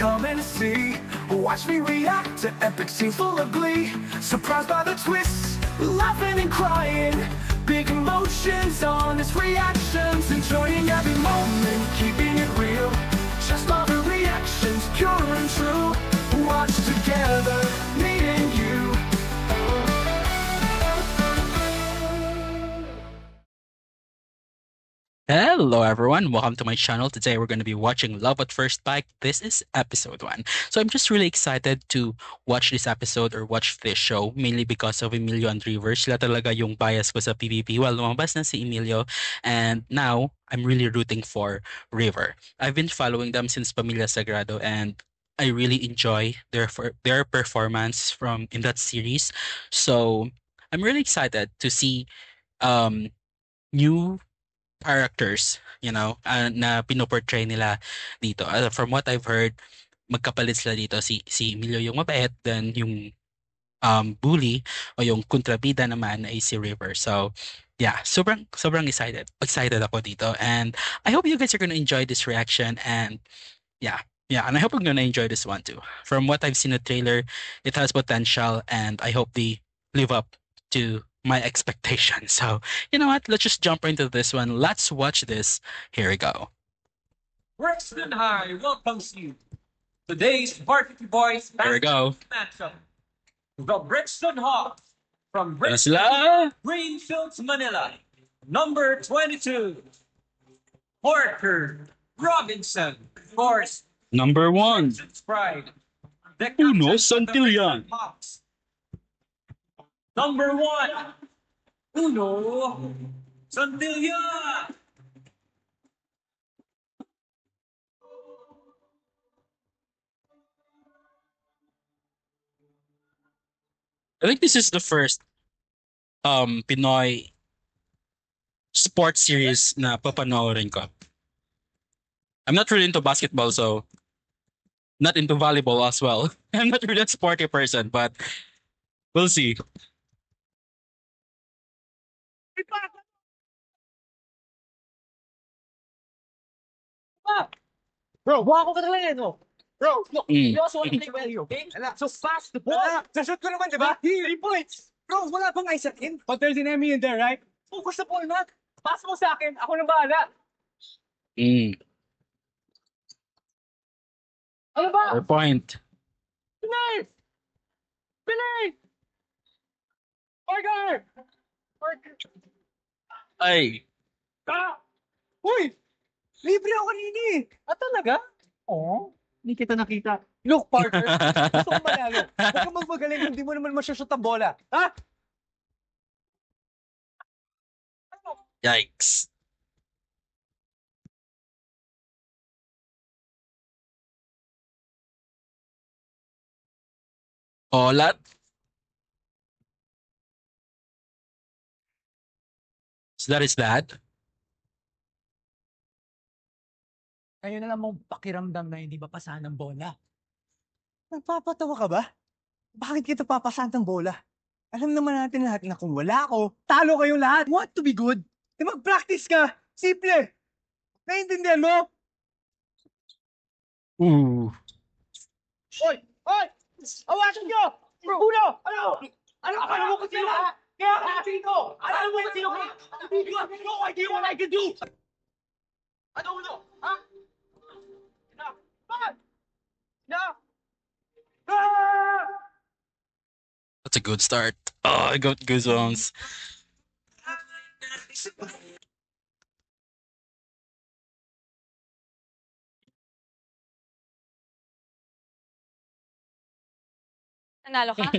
come and see. Watch me react to epic scenes full of glee. Surprised by the twists, laughing and crying. Big emotions, honest reactions. Enjoying every moment, keeping it real. Just love the reactions, pure and true. Watch together, me and you. Hello everyone, welcome to my channel. Today we're going to be watching Love at First Bite. This is episode 1. So I'm just really excited to watch this episode or watch this show mainly because of Emilio and River. Sila talaga yung bias ko sa PVP. Well, lumabas na si Emilio and now I'm really rooting for River. I've been following them since Pamilya Sagrado and I really enjoy their performance from in that series. So I'm really excited to see um new characters, na pinoportray nila dito. From what I've heard, magkapalit sila dito. Si Emilio yung mabait, then yung bully o yung kontrabida naman ay si River. So, yeah, sobrang excited. Excited ako dito. And I hope you guys are gonna enjoy this reaction and yeah. Yeah, and I hope I'm gonna enjoy this one too. From what I've seen in the trailer, it has potential and I hope they live up to my expectations. So, you know what? Let's just jump into this one. Let's watch this. Here we go. Brixton High welcomes you. Today's Varsity Boys Here we go. matchup. The Brixton Hawks from Yan Brixton, sila. Greenfields, Manila. Number 22, Porter Robinson. Of course, Number 1. Brixton's pride. The Uno captain of the Santillan. Brixton Hawks. Number 1, Uno Santillan. I think this is the first Pinoy sports series na papanoorin ko. I'm not really into basketball, so not into volleyball as well. I'm not really a sporty person, but we'll see. Bro, wako ka talaga no? Bro, look, Mm. you also want to play well here, okay? So pass the ball. Sa shoot ko naman, di ba? 3 points. Bro, wala bang Isaac in? But there's an Emmy in there, right? Focus the ball na. Pass mo sa akin, ako nang bahala. Mm. Ano ba? Fair point. Pinay! Pinay! Parker! Parker! Ay, Ah! Uy! Libre ako kanina eh. Ah, talaga? Oo. Hindi kita nakita. Look, Parker. Gusto ko manalo. Huwag kang magmagaling, hindi mo naman masyashot ang bola. Ha? yikes. Olat. So that is that. Ngayon na lang mong pakiramdam na hindi papasahan ng bola. Nagpapatawa ka ba? Bakit kita papasahan ng bola? Alam naman natin lahat na kung wala ako, talo kayong lahat. Want to be good? Eh mag-practice ka. Simple. Naiintindihan mo? Ooh. Hoy! Hoy! Awasan nyo! Uno! Ano? Ano? Akala mo kung sino ka? Kaya ka dito! Akala mo kung sino ka? You have no idea what I can do! Ano uno? Ha? Na? Bakit? Na? Ah! That's a good start. Oh, I got goosebumps. Nanalo ka?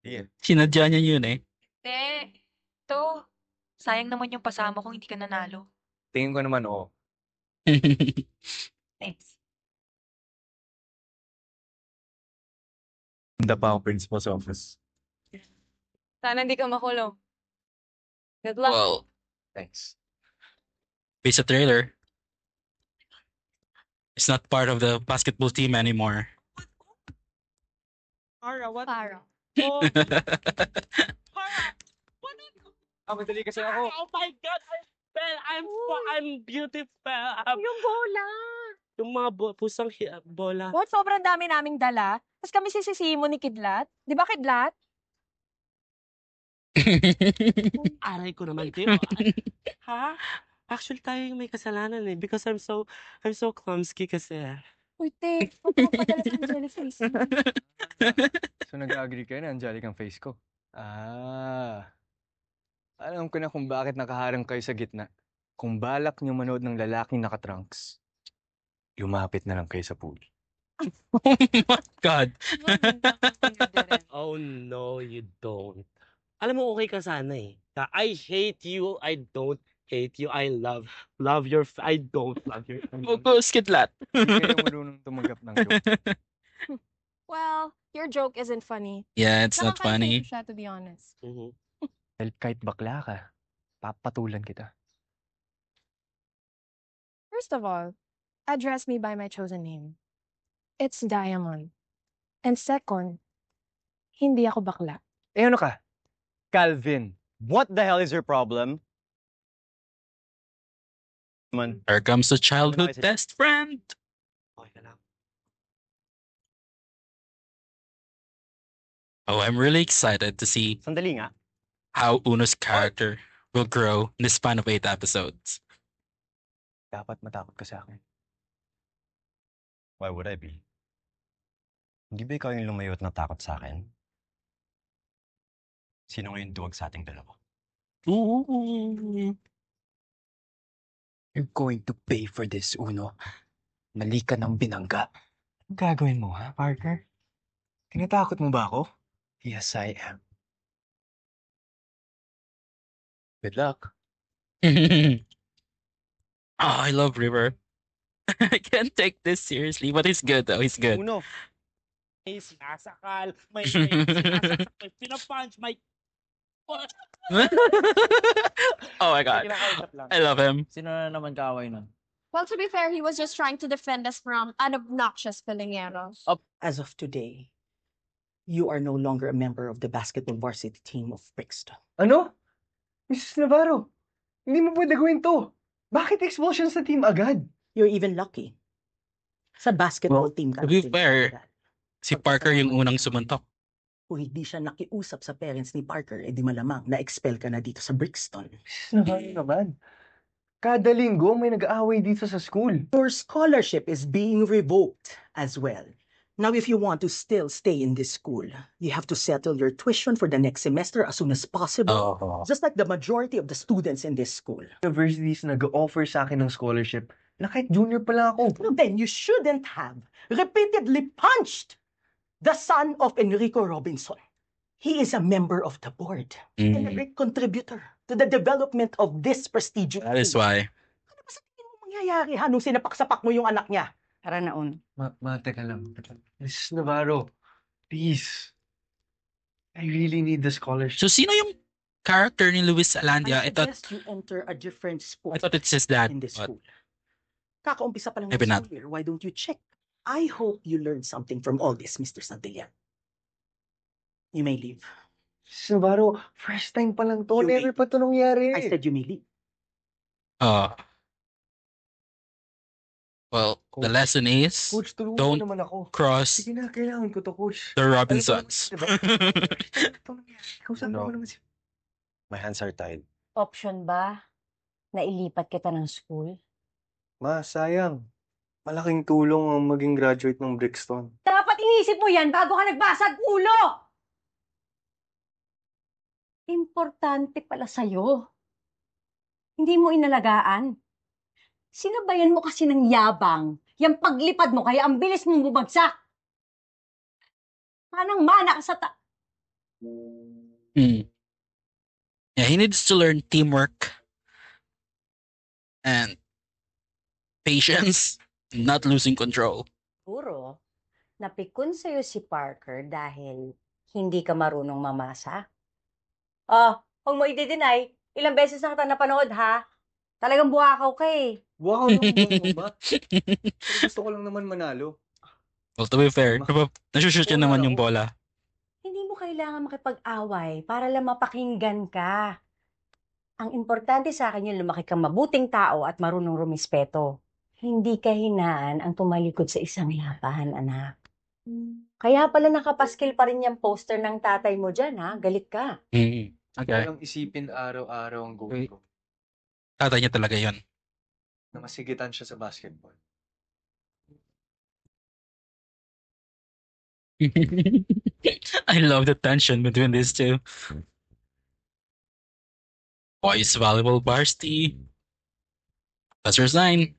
Yeah. Sinadya niya yun eh. Hindi. Ito, sayang naman yung pasama kung hindi ka nanalo. Tingin ko naman, oo. Thanks. Punta pa ako principal's office. Sana hindi ka makulong. Good luck. Well, Thanks. based on trailer, it's not part of the basketball team anymore. Ara, what? Para. Oh, madali kasi ako. Oh my God! I fell! I'm beautiful! Yung bola! Yung mga pusang bola. What? Sobrang dami naming dala. Tapos kami sisisihin mo ni Kidlat. Di ba, Kidlat? Aray ko naman, Teo. Ha? Actually, tayo yung may kasalanan eh. Because I'm so clumsy kasi. Uy, te. Huwag ka magpadala sa Angelic face. So nag-agree kayo na angelic ang face ko? Alam ko na kung bakit nakaharang kayo sa gitna. Kung balak niyo manood ng lalaking nakatrunks, lumapit na lang kayo sa pool. Oh my God. Oh no, you don't. Alam mo, okay ka sana eh. I hate you, I don't hate you, I love I don't love your Focus, Kidlat. Hindi kayo marunong tumanggap ng joke. Well, your joke isn't funny. Yeah, it's not Nakakaintindi funny. siya, to be honest. Dahil kahit bakla ka, papatulan kita. First of all, address me by my chosen name. It's Diamond. And second, hindi ako bakla. Eh ano ka? Calvin, what the hell is your problem? Man, Here comes the childhood best friend. Okay ka lang. Oh, I'm really excited to see sandali nga. how Uno's character will grow in the span of 8 episodes. Dapat matakot ka sa akin. Why would I be? Hindi ba ikaw yung lumayo at natakot sa akin? Sino ngayon duwag sa ating dalawa? Ooh. You're going to pay for this, Uno. Mali ka ng binangga. Anong gagawin mo, ha, Parker? Tinatakot mo ba ako? Yes, I am. Good luck. Oh, I love River. I can't take this seriously, but he's good though. He's good. Uno, May sinasakal, may sinasakal, may pinapunch, may... Oh my God. Kinakausap lang. I love him. Sino na naman kaaway nun? Well, to be fair, he was just trying to defend us from an obnoxious Filingero. As of today, you are no longer a member of the basketball varsity team of Brixton. ano? Mrs. Navarro, hindi mo pwede gawin to. Bakit expulsion sa team agad? You're even lucky. Sa basketball team ka to be natin fair, agad. Si Parker yung unang sumuntok. Kung hindi siya nakiusap sa parents ni Parker, edi malamang na-expel ka na dito sa Brixton. Mrs. Navarro naman. Kada linggo may nag-aaway dito sa school. Your scholarship is being revoked as well. Now, if you want to still stay in this school, you have to settle your tuition for the next semester as soon as possible. Oh. Just like the majority of the students in this school. Universities nag-offer sa akin ng scholarship na kahit junior pa lang ako. Well, then you shouldn't have repeatedly punched the son of Enrico Robinson. He is a member of the board and a Mm, great contributor to the development of this prestigious that is team. why. Ano ba sa tingin mo mangyayari ha nung sinapak-sapak mo yung anak niya? Tara na, Un. Teka lang. Mrs. Navarro, please. I really need the scholarship. So sino yung character ni Luis Alandia? I I thought suggest you enter a different sport it's his dad. in this But school. Kakaumpisa pa lang Maybe ng not. school year. Why don't you check? I hope you learned something from all this, Mr. Santillan. You may leave. Mrs. Navarro, first time pa lang to. You Never pa to nangyari. I said you may leave. Well, the lesson is Coach, tulungan don't mo naman ako. cross Sige na, kailangan ko to, Coach. the Robinsons. Alam mo naman, diba? First time to nangyari. Kausapin No. mo naman si... My hands are tied. Option ba na ilipat kita ng school? Ma, sayang. Malaking tulong ang maging graduate ng Brixton. Dapat inisip mo yan bago ka nagbasag ulo! Importante pala sa'yo. Hindi mo inalagaan. Sinabayan mo kasi ng yabang. Yung paglipad mo, kaya ang bilis mong bumagsak. Manang-mana ka sa Hmm. Yeah, he needs to learn teamwork and patience, not losing control. Siguro, napikon sa'yo si Parker dahil hindi ka marunong mamasa. Huwag mo i-deny. Ilang beses na kita napanood, ha? Talagang buwakaw ka eh. Wow, naman ba? Pero gusto ko lang naman manalo. Well, to be fair, nasushoot niya naman yung bola. Hindi mo kailangan makipag-away para lang mapakinggan ka. Ang importante sa akin yung lumaki kang mabuting tao at marunong rumispeto. Hindi kahinaan ang tumalikod sa isang laban, anak. Kaya pala nakapaskil pa rin yung poster ng tatay mo dyan, ha? Galit ka. Okay. Walang isipin araw-araw ang goal ko Tatay niya talaga yon. na masigitan siya sa basketball. I love the tension between these two. Boys volleyball varsity. That's your sign.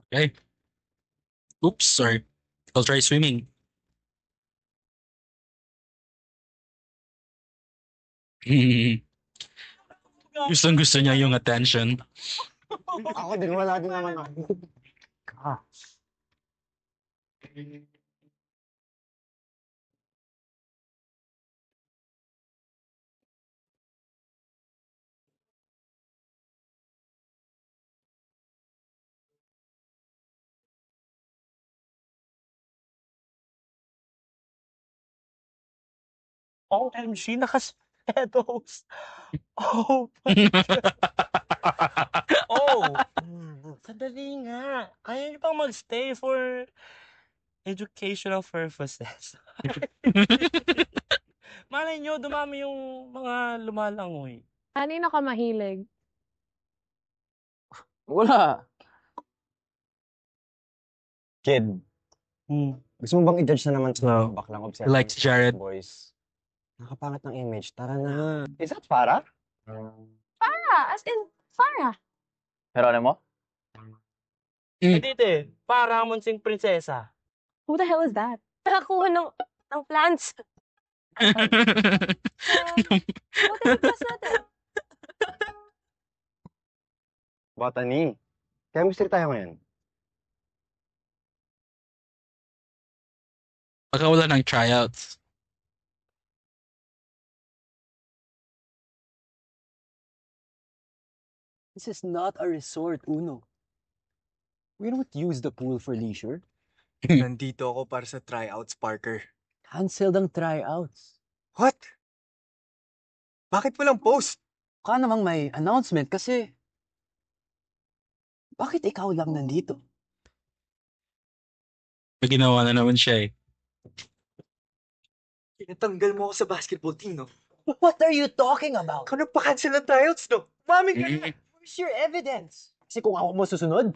Okay. Oops, sorry. I'll try swimming. Gustong-gusto niya yung attention. Ako din, wala din naman ako. OMG, naka-speedos. Oh my God. Oh! Sandali nga. Kaya niyo pang magstay for educational purposes. Malay niyo, dumami yung mga lumalangoy. Kanino ka mahilig? Wala. Kid, gusto mo bang i-judge na naman sa baklang obsession Likes Jared. boys? Nakapangit ng image. Tara na. Is that Farah? Farah! As in, Farah! Geronimo? Mm. Dite, para munsing prinsesa. Who the hell is that? Nakakuha ng plants. Botany. Chemistry tayo ngayon. Baka wala ng tryouts. This is not a resort, Uno. We don't use the pool for leisure. Nandito ako para sa tryouts, Parker. Cancel ang tryouts. What? Bakit walang post? Baka namang may announcement kasi bakit ikaw lang nandito? May ginawa na naman siya eh. Tinatanggal mo ako sa basketball team, no? What are you talking about? Ikaw nagpa-cancel ng tryouts, no? Mami ka na! Where's your evidence? Kasi kung ako mo susunod,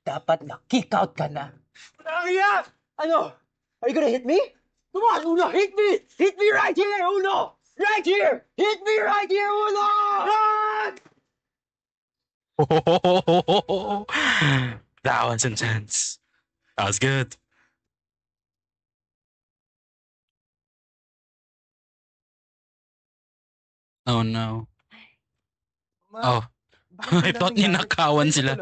dapat na-kick out ka na. Nakakaya! Ano? Are you gonna hit me? Come on, Uno, hit me! Hit me right here, Uno! Right here! Hit me right here, Uno! That was intense. That was good. Oh no. Oh. I thought ninakawan sila.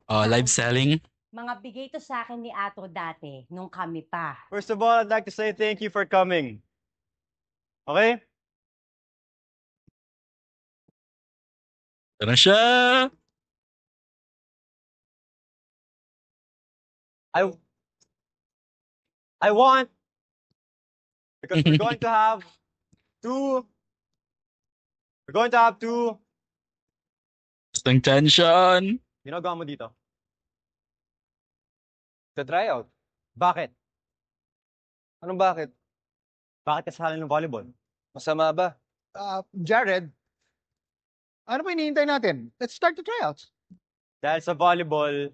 Oh, live selling. Mga bigay to sa akin ni Ato dati, nung kami pa. First of all, I'd like to say thank you for coming. Okay? Ito na siya. I want, because we're going to have two Gustong tension. ginagawa mo dito. The tryout. Bakit? Anong bakit? Bakit ka sasali ng volleyball? Masama ba? Jared, ano pa hinihintay natin? Let's start the tryouts. Dahil sa volleyball,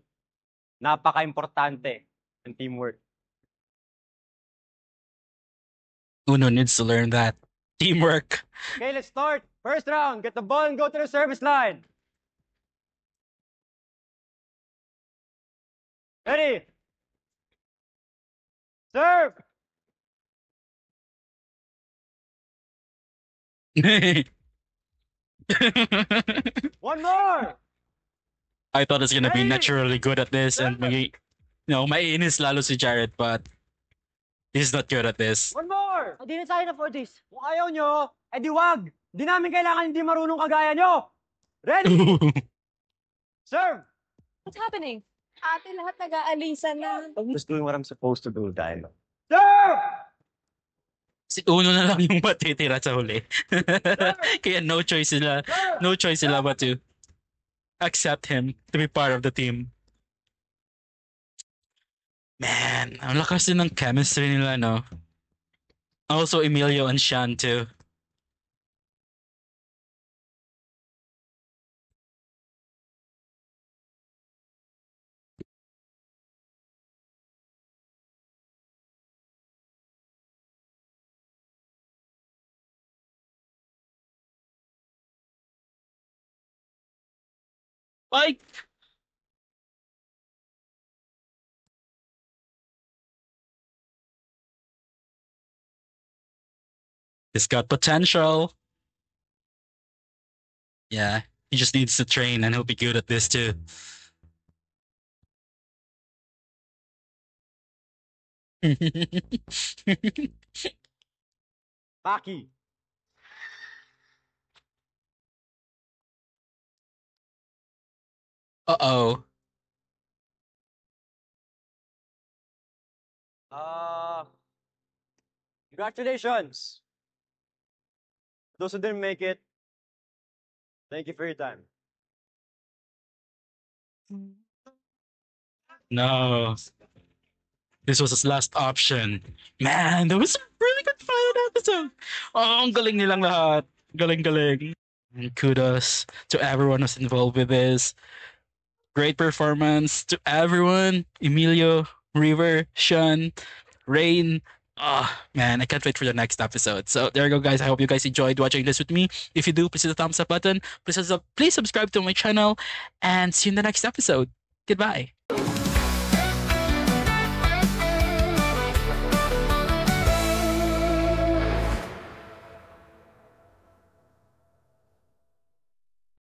napaka-importante ng teamwork. Uno needs to learn that. Teamwork. Okay, let's start. First round, get the ball and go to the service line. Ready? Serve! One more! I thought it's gonna be naturally good at this and maiinis lalo si Jared, but he's not good at this. One more! Hindi na tayo na for this. Kung ayaw nyo, edi wag! Di namin kailangan hindi marunong kagaya nyo! Ready? Serve! What's happening? Ate, lahat nag-aalisan na. I'm just doing what I'm supposed to do, Dino. Si Uno na lang yung matitira sa huli. Kaya no choice sila but to accept him to be part of the team. Man, ang lakas din ng chemistry nila, no? Also, Emilio and Shan, too. Like, he's got potential. Yeah, he just needs to train and he'll be good at this too. Maki. Uh-oh. Congratulations. Those who didn't make it, thank you for your time. No. This was his last option. Man, that was a really good final episode. Oh, ang galing nilang lahat. Galing-galing. And kudos to everyone who's involved with this. Great performance to everyone. Emilio, River, Sean, Rain. Oh, man, I can't wait for the next episode. So there you go, guys. I hope you guys enjoyed watching this with me. If you do, please hit the thumbs up button. Please subscribe to my channel. And see you in the next episode. Goodbye.